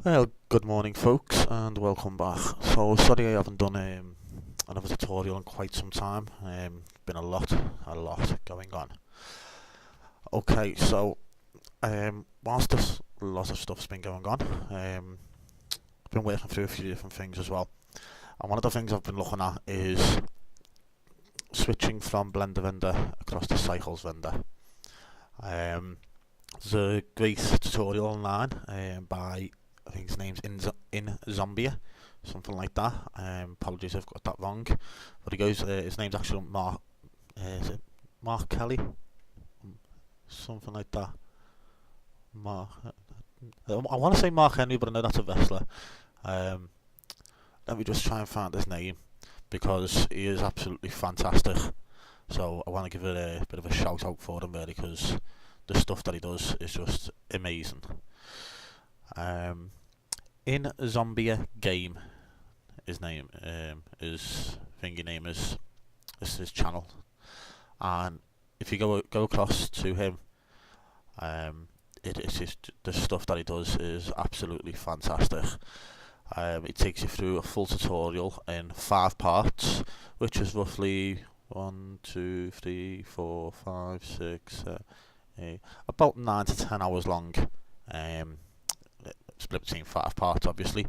Well, good morning folks and welcome back. So sorry I haven't done another tutorial in quite some time. Been a lot going on. Okay, so whilst there's a lot of stuff's been going on, I've been working through a few different things as well. And one of the things I've been looking at is switching from Blender vendor across to Cycles vendor. There's a great tutorial online by, I think his name's in Zombia, something like that. Apologies if I've got that wrong. But he goes, his name's actually Mark, is it Mark Kelly? Something like that. Mark, I want to say Mark Henry, but I know that's a wrestler. Let me just try and find his name, because he is absolutely fantastic. So I want to give it a bit of a shout out for him really, because the stuff that he does is just amazing. In Zombia Game, his name his his channel, and if you go across to him, it's just, the stuff that he does is absolutely fantastic. It takes you through a full tutorial in 5 parts, which is roughly 1, 2, 3, 4, 5, 6, 8, about 9 to 10 hours long. Split between 5 parts obviously,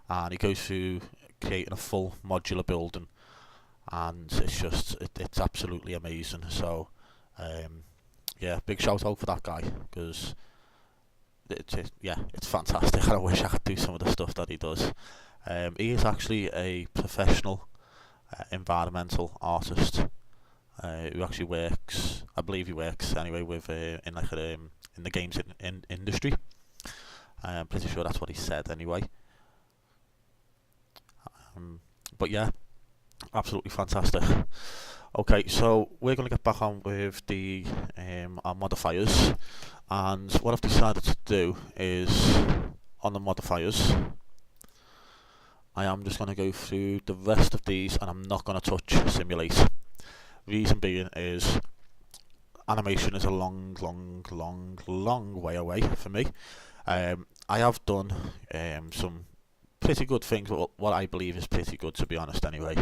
and he goes through creating a full modular building, and it's just it's absolutely amazing. So yeah, big shout out for that guy, because it's fantastic. I wish I could do some of the stuff that he does. He is actually a professional environmental artist who actually works, I believe he works anyway, with in the games industry. I'm pretty sure that's what he said anyway. But yeah, absolutely fantastic. Okay, so we're going to get back on with the our modifiers, and what I've decided to do is, on the modifiers, I am just going to go through the rest of these, and I'm not going to touch simulate. Reason being is animation is a long way away for me. I have done some pretty good things, what I believe is pretty good, to be honest anyway,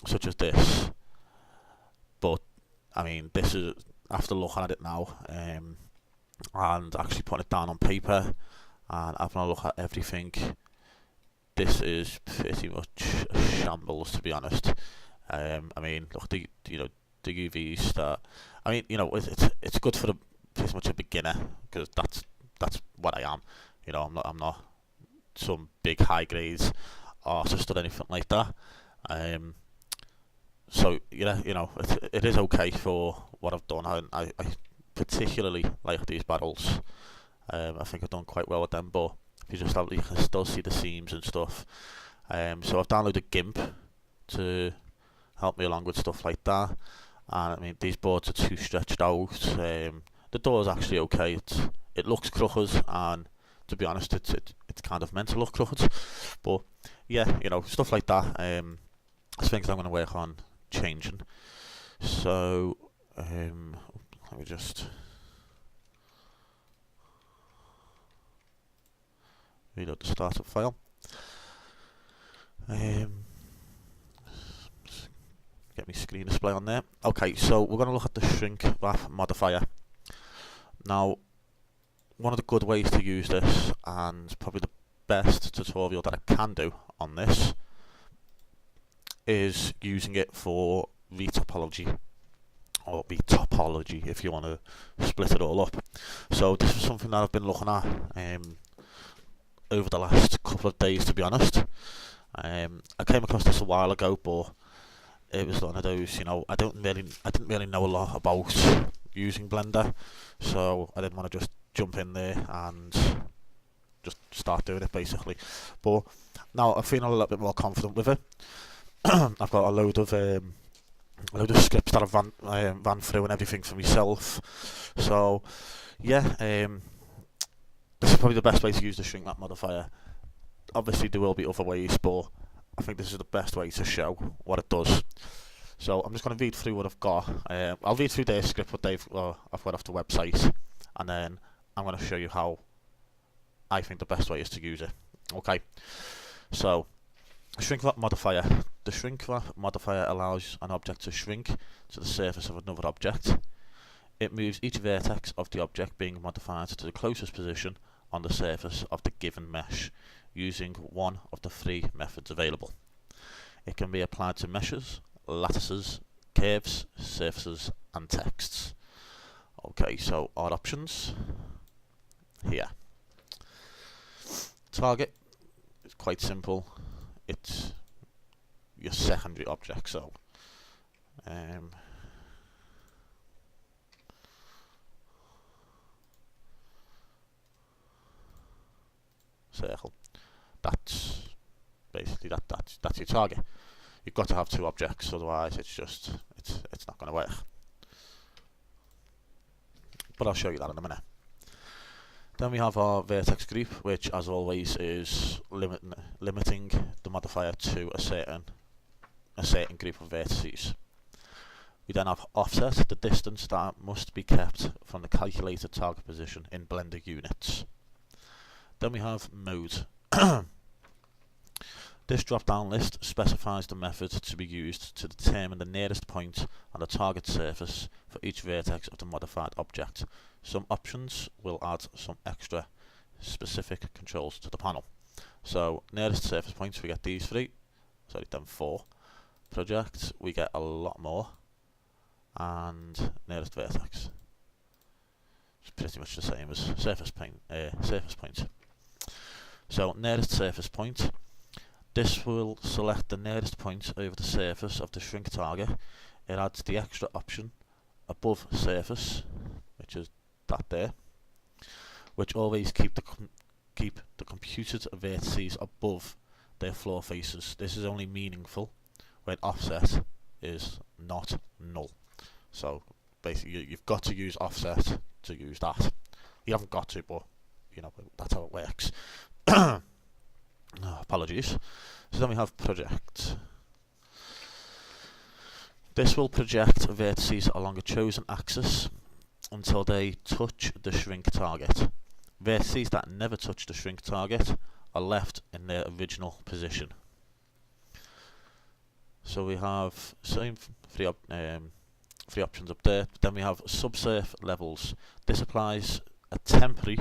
such as this, but I mean, this is, after looking at it now and actually putting it down on paper and having a look at everything, this is pretty much a shambles, to be honest. I mean, look, the UVs that, I mean, it's good for pretty much a beginner, because that's what I am. I'm not some big high grades artist or anything like that. So yeah, it is okay for what I've done. I particularly like these barrels. I think I've done quite well with them, but if you just have, you can still see the seams and stuff. So I've downloaded GIMP to help me along with stuff like that. And I mean, these boards are too stretched out. The door is actually okay. It looks crooked, and to be honest, it's kind of meant to look crooked. But yeah, stuff like that. It's things I'm going to work on changing. So let me just reload the startup file. Get my screen display on there. Okay, so we're going to look at the Shrinkwrap Modifier. Now, one of the good ways to use this, and probably the best tutorial that I can do on this, is using it for Re-topology, or Re-topology if you want to split it all up. So this is something that I've been looking at over the last couple of days, to be honest. I came across this a while ago, but it was one of those, I didn't really know a lot about using Blender, so I didn't want to just jump in there and just start doing it basically. But now I'm feeling a little bit more confident with it. I've got a load of scripts that I've ran through and everything for myself. So yeah, this is probably the best way to use the Shrinkwrap modifier. Obviously there will be other ways, but I think this is the best way to show what it does. So I'm just going to read through what I've got. I'll read through their script, what I've got off the website, and then I'm going to show you how I think the best way is to use it. Okay, so Shrinkwrap Modifier. The Shrinkwrap Modifier allows an object to shrink to the surface of another object. It moves each vertex of the object being modified to the closest position on the surface of the given mesh, using one of the three methods available. It can be applied to meshes, lattices, curves, surfaces, and texts. Okay, so our options here. Target is quite simple. It's your secondary object, so circle. That's basically that's your target. You've got to have two objects, otherwise it's not going to work. But I'll show you that in a minute. Then we have our vertex group, which as always is limiting the modifier to a certain group of vertices. We then have offset, the distance that must be kept from the calculated target position in Blender units. Then we have mode. This drop-down list specifies the method to be used to determine the nearest point on the target surface for each vertex of the modified object. Some options will add some extra specific controls to the panel. So nearest surface points, we get these three, sorry, then 4. Project, we get a lot more, and nearest vertex, it's pretty much the same as surface point. So nearest surface point. This will select the nearest point over the surface of the shrink target. It adds the extra option above surface, which is that there, which always keep the computed vertices above their floor faces. This is only meaningful when offset is not null. So basically you've got to use offset to use that. You haven't got to, but you know, that's how it works. Apologies. So then we have project. This will project vertices along a chosen axis until they touch the shrink target. Vertices that never touch the shrink target are left in their original position. So we have same three options up there. Then we have Subsurf Levels. This applies a temporary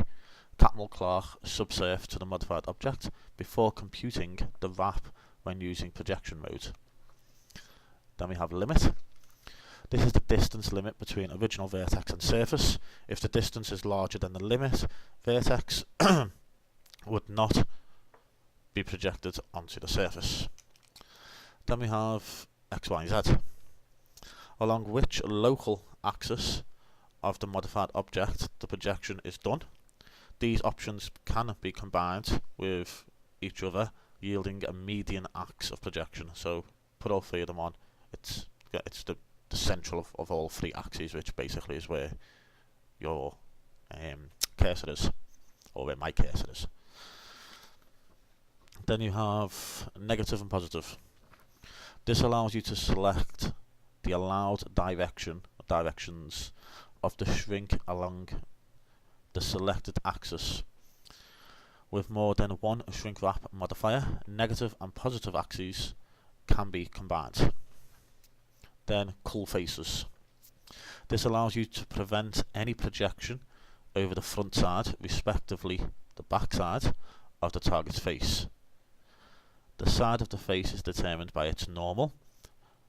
Catmull-Clark subsurf to the modified object before computing the wrap when using projection mode. Then we have Limit. This is the distance limit between original vertex and surface. If the distance is larger than the limit, vertex would not be projected onto the surface. Then we have X, Y, Z, along which local axis of the modified object the projection is done. These options can be combined with each other, yielding a median axis of projection. So put all three of them on. It's the central of all three axes, which basically is where your cursor is, or where my cursor is. Then you have negative and positive. This allows you to select the allowed directions of the shrink along the selected axis. With more than one Shrinkwrap modifier, negative and positive axes can be combined. Then cull faces. This allows you to prevent any projection over the front side, respectively the back side, of the target's face. The side of the face is determined by its normal,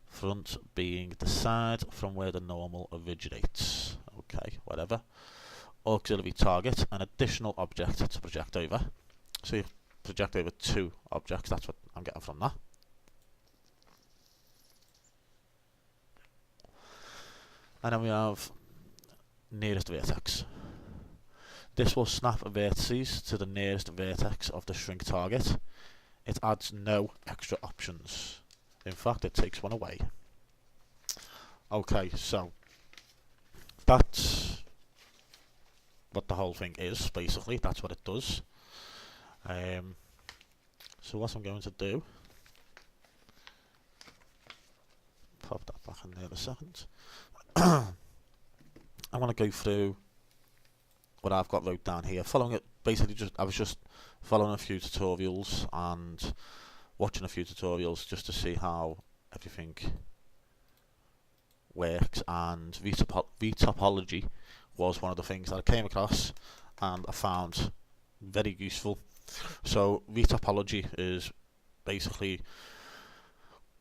front being the side from where the normal originates. Okay, whatever. Auxiliary target, an additional object to project over. So you project over two objects, that's what I'm getting from that. And then we have nearest vertex. This will snap vertices to the nearest vertex of the shrink target. It adds no extra options. In fact, it takes one away. Okay, so that's what the whole thing is, basically. That's what it does. So what I'm going to do, pop that back in there in a second. I want to go through what I've got wrote down here, following it, basically I was just following a few tutorials and watching a few tutorials just to see how everything works, and Re-topology was one of the things that I came across and I found very useful. So Re-topology is basically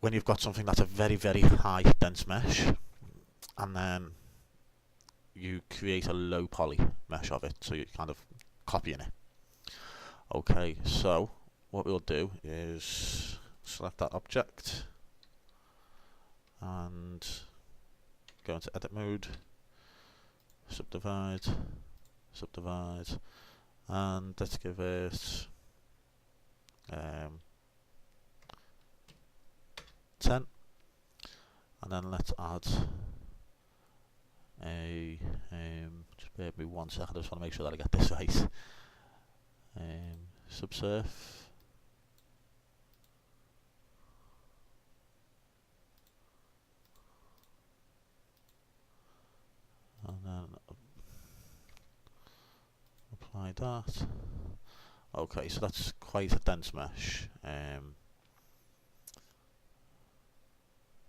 when you've got something that's a very, very high dense mesh, and then you create a low poly mesh of it, so you're kind of copying it. Okay, so what we'll do is select that object and go into edit mode, subdivide, and let's give it 10, and then let's add a just bear with me 1 second, I just want to make sure that I get this right. Subsurf, and then apply that. Okay, so that's quite a dense mesh.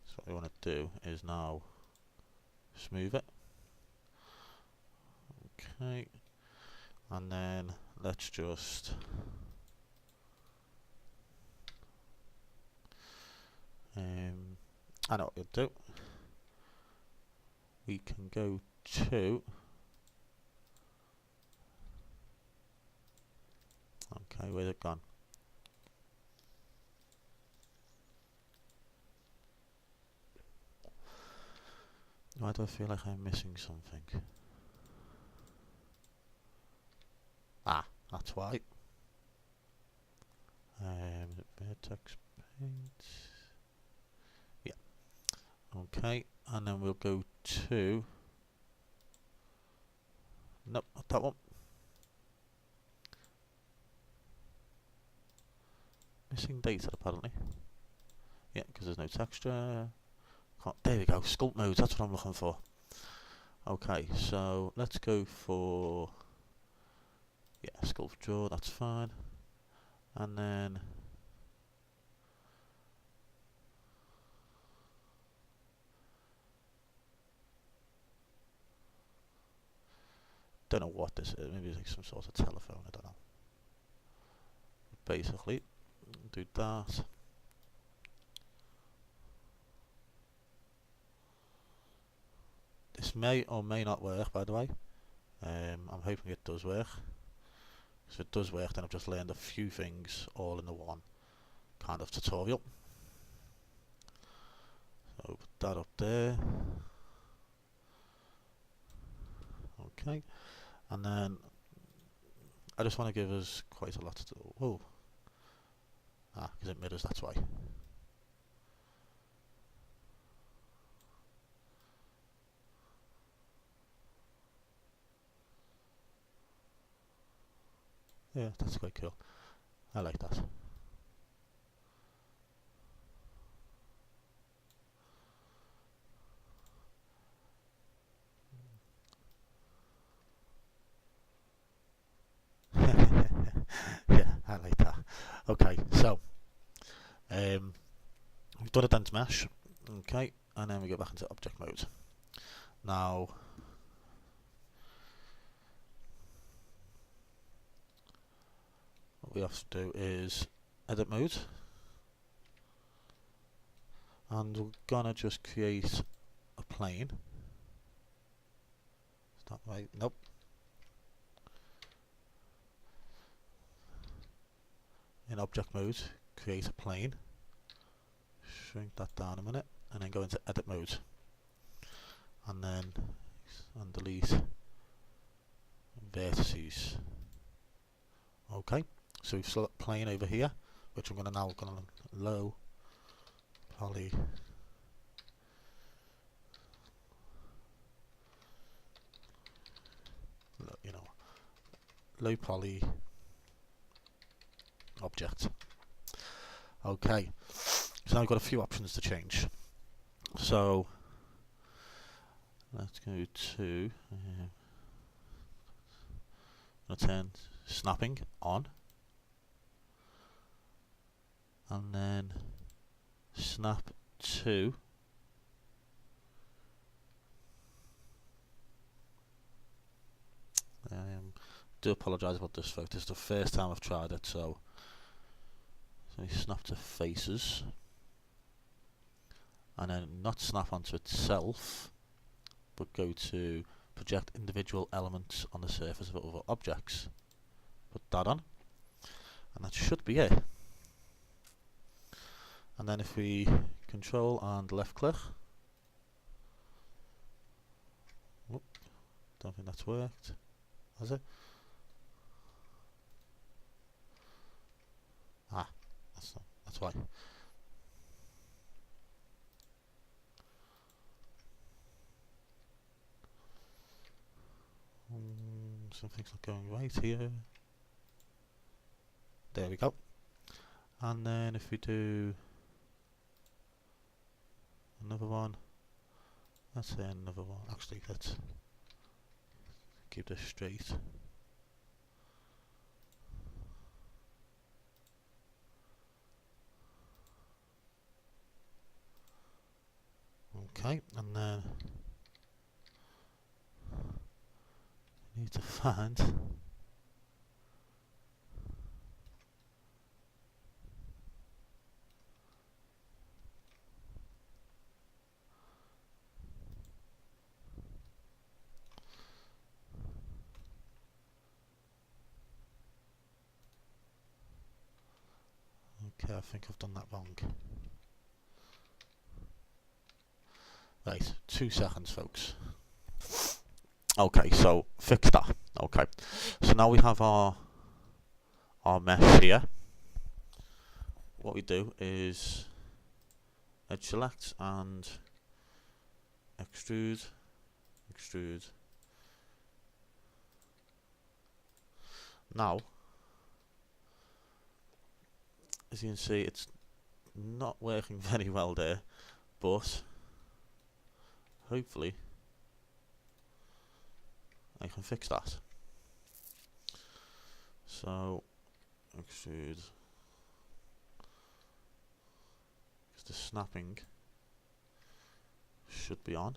So what we want to do is now smooth it. Okay, and then let's just I know what we'll do. We can go to okay, where's it gone? Why do I feel like I'm missing something? Ah, that's why. Vertex paint. Yeah. Okay, and then we'll go to. Nope, not that one. Missing data apparently. Yeah, because there's no texture. There we go, sculpt modes, that's what I'm looking for. Okay, so let's go for sculpt draw, that's fine. And then don't know what this is, maybe it's like some sort of telephone, I don't know. Basically, do that. This may or may not work, by the way. I'm hoping it does work. If it does work, then I've just learned a few things all in the one kind of tutorial. So put that up there. Okay, and then I just want to give us quite a lot to do. Whoa. Ah, because it mirrors, that's why. Yeah, that's quite cool. I like that. Yeah, I like that. Okay, so we've done a dense mesh. Okay, and then we go back into object mode. Now what we have to do is edit mode, and we're gonna just create a plane. Is that right? Nope. In object mode, create a plane, shrink that down a minute, and then go into edit mode, and then delete vertices. Okay, so we've select plane over here, which I'm going to now low poly low poly object. Okay, so now we've got a few options to change. So let's go to going to turn snapping on, and then snap to do apologise about this, folks. This is the first time I've tried it, so we snap to faces, and then not snap onto itself, but go to project individual elements on the surface of other objects. Put that on, and that should be it. And then if we control and left click, whoop, don't think that's worked, has it? Ah, that's why. Something's not going right here. There we go. And then if we do another one, let's say another one. Actually, let's keep this straight. Okay, and then we need to find okay, I think I've done that wrong. Right, 2 seconds, folks. Okay, so fix that. Okay, so now we have our mesh here. What we do is edge select and extrude, extrude. Now, as you can see, it's not working very well there, but hopefully I can fix that. So extrude, because the snapping should be on.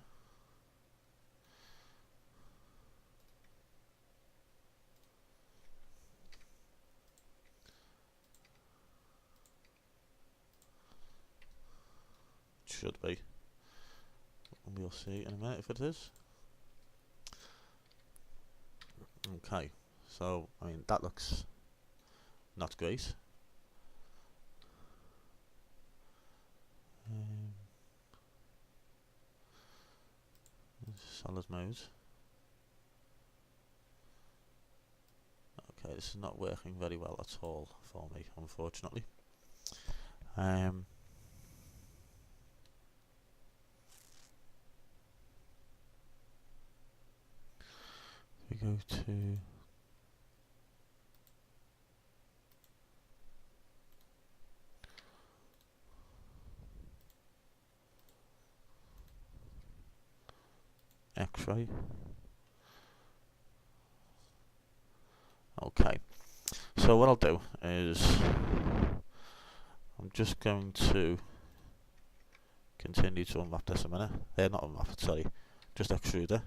It should be. We'll see in a minute if it is. Okay, so I mean that looks not great. Solid mode. Okay, this is not working very well at all for me, unfortunately. We go to X-ray. Okay, so what I'll do is I'm just going to continue to unwrap this a minute. Not unwrap it, sorry, just extrude it.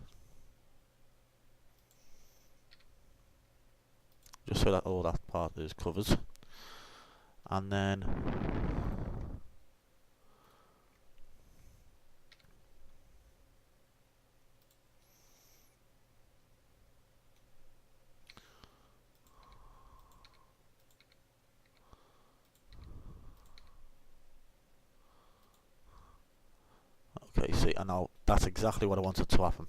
Just so that all that part is covered. And then okay, see, and now that's exactly what I wanted to happen.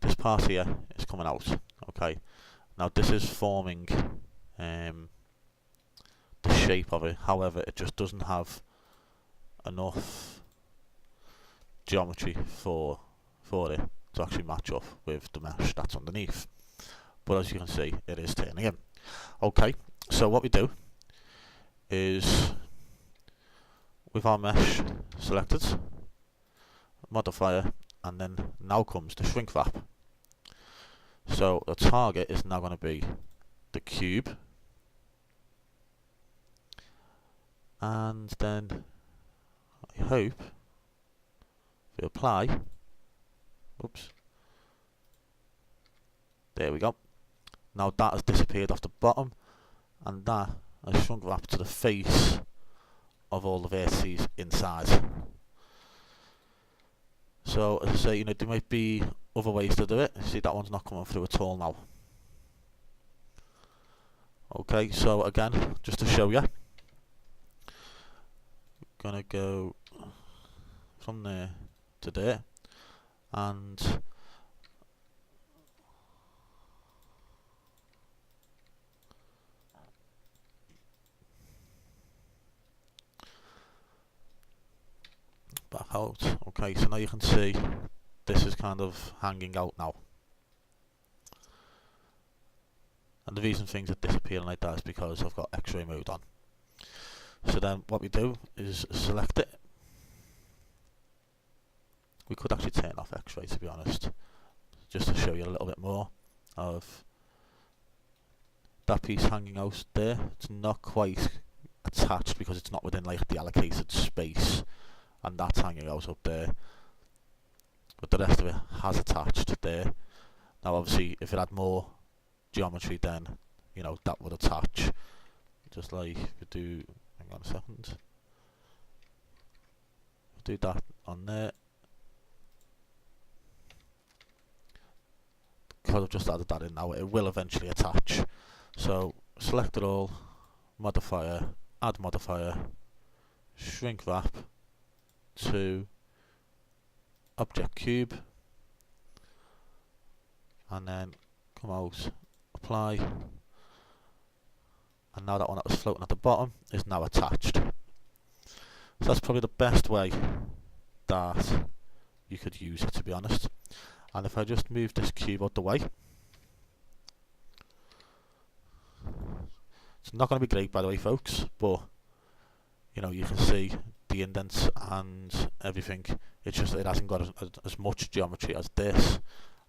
This part here is coming out. Okay, now this is forming the shape of it. However, it just doesn't have enough geometry for it to actually match up with the mesh that's underneath. But as you can see, it is turning in. Okay, so what we do is with our mesh selected, modifier, and then now comes the shrink wrap. So the target is now going to be the cube, and then I hope if we apply, oops, there we go. Now that has disappeared off the bottom, and that has shrunk wrapped to the face of all the vertices inside. So as I say, you know, there might be other ways to do it. See, that one's not coming through at all now. Okay, so again, just to show you, gonna go from there to there, and back out. Okay, so now you can see this is kind of hanging out now. And the reason things are disappearing like that is because I've got X-ray mode on. So then what we do is select it. We could actually turn off X-ray, to be honest, just to show you a little bit more of that piece hanging out there. It's not quite attached because it's not within like the allocated space, and that's hanging out up there, but the rest of it has attached there. Now obviously if it had more geometry, then you know that would attach, just like we do, hang on a second, do that on there, because I've just added that in now, it will eventually attach. So select it all, modifier, add modifier, shrink wrap to object cube, and then come out, apply, and now that one that was floating at the bottom is now attached. So that's probably the best way that you could use it, to be honest. And if I just move this cube out the way, it's not going to be great, by the way, folks, but you know, you can see the indents and everything. It's just it hasn't got as much geometry as this,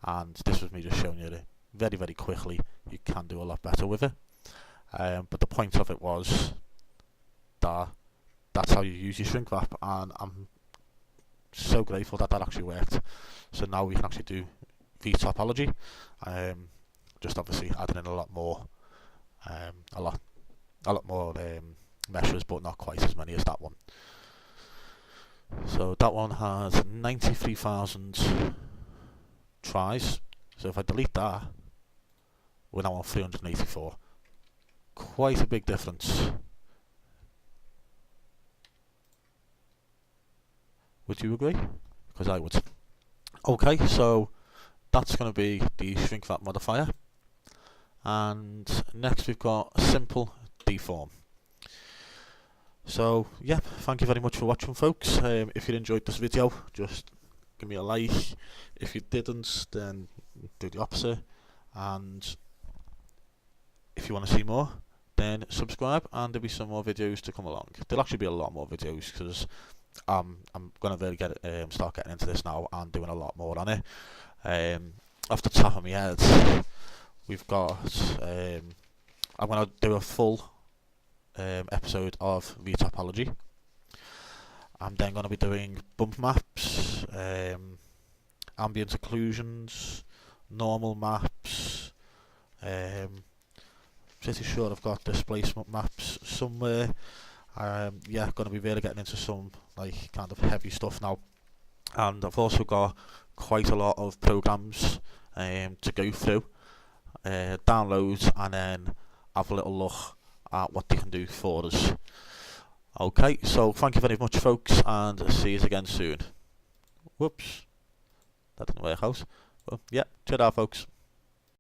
and this was me just showing you that very, very quickly you can do a lot better with it. But the point of it was that that's how you use your shrink wrap, and I'm so grateful that that actually worked. So now we can actually do Re-topology, just obviously adding in a lot more meshes, but not quite as many as that one. So that one has 93,000 tries. So if I delete that, we're now on 384. Quite a big difference. Would you agree? Because I would. Okay, so that's going to be the Shrinkwrap modifier. And next we've got simple deform. So yeah, thank you very much for watching, folks. If you enjoyed this video, just give me a like. If you didn't, then do the opposite. And if you want to see more, then subscribe, and there'll be some more videos to come along. There'll actually be a lot more videos because I'm going to really start getting into this now and doing a lot more on it. Off the top of my head, we've got I'm going to do a full episode of Re-topology. I'm then going to be doing bump maps, ambient occlusions, normal maps. Pretty sure I've got displacement maps somewhere. Yeah, going to be really getting into some like kind of heavy stuff now, and I've also got quite a lot of programs to go through, downloads, and then have a little look at what they can do for us. Okay, so thank you very much, folks, and see you again soon. Whoops, that didn't work out. Well, yeah, cheers out, folks.